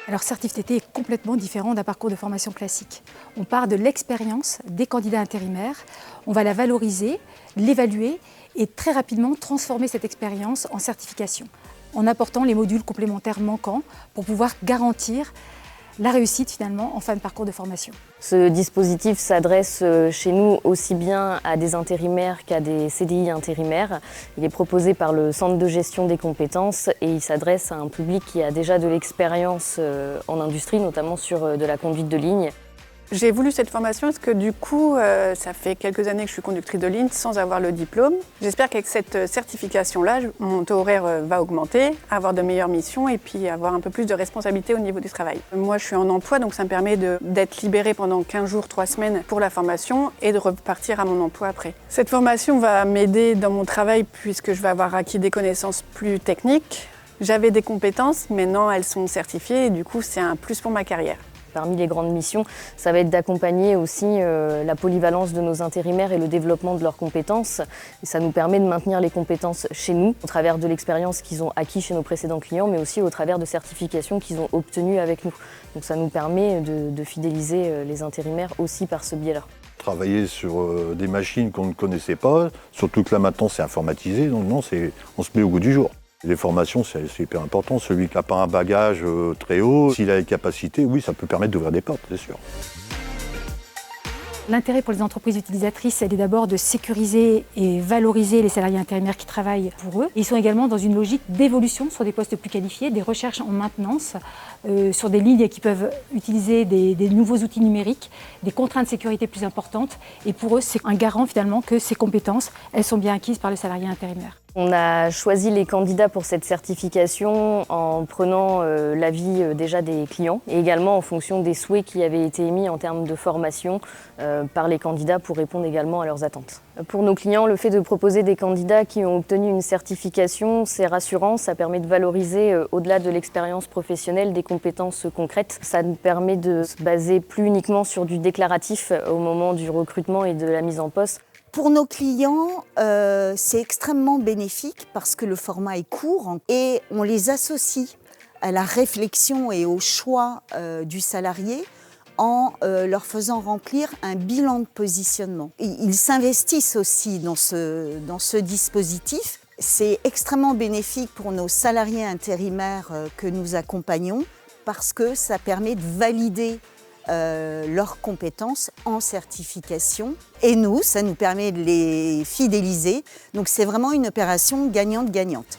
Alors CertifTT est complètement différent d'un parcours de formation classique. On part de l'expérience des candidats intérimaires, on va la valoriser, l'évaluer et très rapidement transformer cette expérience en certification, en apportant les modules complémentaires manquants pour pouvoir garantir la réussite finalement en fin de parcours de formation. Ce dispositif s'adresse chez nous aussi bien à des intérimaires qu'à des CDI intérimaires. Il est proposé par le Centre de gestion des compétences et il s'adresse à un public qui a déjà de l'expérience en industrie, notamment sur de la conduite de ligne. J'ai voulu cette formation parce que du coup, ça fait quelques années que je suis conductrice de ligne sans avoir le diplôme. J'espère qu'avec cette certification-là, mon taux horaire va augmenter, avoir de meilleures missions et puis avoir un peu plus de responsabilité au niveau du travail. Moi, je suis en emploi, donc ça me permet d'être libérée pendant 15 jours, 3 semaines pour la formation et de repartir à mon emploi après. Cette formation va m'aider dans mon travail puisque je vais avoir acquis des connaissances plus techniques. J'avais des compétences, maintenant elles sont certifiées et du coup, c'est un plus pour ma carrière. Parmi les grandes missions, ça va être d'accompagner aussi la polyvalence de nos intérimaires et le développement de leurs compétences. Et ça nous permet de maintenir les compétences chez nous, au travers de l'expérience qu'ils ont acquis chez nos précédents clients, mais aussi au travers de certifications qu'ils ont obtenues avec nous. Donc ça nous permet de fidéliser les intérimaires aussi par ce biais-là. Travailler sur des machines qu'on ne connaissait pas, surtout que là maintenant c'est informatisé, donc non, on se met au goût du jour. Les formations, c'est hyper important. Celui qui n'a pas un bagage très haut, s'il a les capacités, oui, ça peut permettre d'ouvrir des portes, c'est sûr. L'intérêt pour les entreprises utilisatrices, elle est d'abord de sécuriser et valoriser les salariés intérimaires qui travaillent pour eux. Ils sont également dans une logique d'évolution sur des postes plus qualifiés, des recherches en maintenance, sur des lignes qui peuvent utiliser des nouveaux outils numériques, des contraintes de sécurité plus importantes. Et pour eux, c'est un garant finalement que ces compétences, elles sont bien acquises par le salarié intérimaire. On a choisi les candidats pour cette certification en prenant l'avis déjà des clients et également en fonction des souhaits qui avaient été émis en termes de formation par les candidats pour répondre également à leurs attentes. Pour nos clients, le fait de proposer des candidats qui ont obtenu une certification, c'est rassurant, ça permet de valoriser au-delà de l'expérience professionnelle des compétences concrètes. Ça nous permet de se baser plus uniquement sur du déclaratif au moment du recrutement et de la mise en poste. Pour nos clients, c'est extrêmement bénéfique parce que le format est court et on les associe à la réflexion et au choix du salarié en leur faisant remplir un bilan de positionnement. Ils s'investissent aussi dans ce dispositif. C'est extrêmement bénéfique pour nos salariés intérimaires que nous accompagnons parce que ça permet de valider leurs compétences en certification. Et nous, ça nous permet de les fidéliser. Donc c'est vraiment une opération gagnante-gagnante.